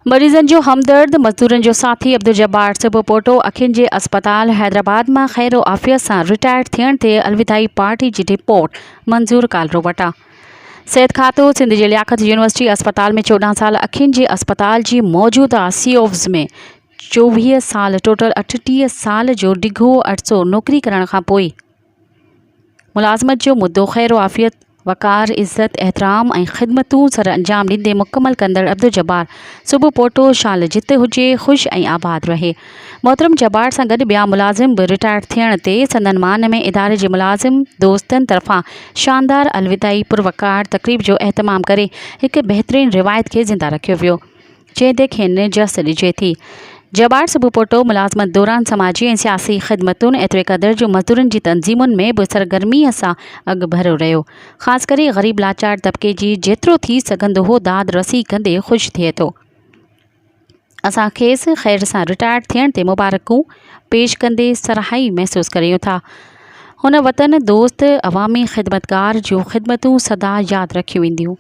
मरीज़न जो हमदर्द। मज़दूरन जो साथी अब्दुल जब्बार सुबुह पोटो अखियुनि जे अस्पताल हैदराबाद में खैर आफ़ियत से रिटायर थियण ते अलविदाई पार्टी की रिपोर्ट मंजूर कालरो वटा। सेहत खातो सिंध जे लियाकत यूनिवर्सिटी अस्पताल में 14 साल अखियुनि जे अस्पताल की मौजूदा सीओव्स में 24 साल टोटल 38 साल जो डिघो अरसो नौकरी करण खां पोइ मुलाज़मत जो मुद्दो खैर आफ़ियत वकार इज़्ज़त एहतराम ऐं ख़िदमतूं सर अंजाम ॾींदे मुकम्मल कंदड़ अब्दुल जब्बार सुबुह पोटो शाल जिते हुजे ख़ुश ऐं आबाद रहे। मोहतरम जब्बार सां गॾु ॿिया मुलाज़िम बि रिटायर थियण ते संदन मान में इदारे जे मुलाज़िम दोस्तनि तरफ़ां शानदार अलविदाई पुरवकार तक़रीब जो एहतमाम करे हिक बहितरीन रिवायत खे ज़िंदा रखियो वियो जंहिं ते खेनि जस ॾिजे थी। जब्बार सुबुह पोटो मुलाज़मत दौरान समाजी ऐं सियासी ख़िदमतुनि एतिरे क़दुरु जो मज़दूरनि जी तंज़ीमुनि में बि सरगर्मीअ सां अॻु भरियो रहियो। ख़ासि करे ग़रीब लाचार तबिके जी जेतिरो थी सघंदो हो दाद रसी कंदे ख़ुशि थिए थो। असां खेसि ख़ैर सां रिटायर थियण ते मुबारकूं पेश कंदे सराहाई महसूसु करियूं था। हुन वतन दोस्त अवामी ख़िदमतगार जूं ख़िदमतूं सदा यादि रखियूं वेंदियूं।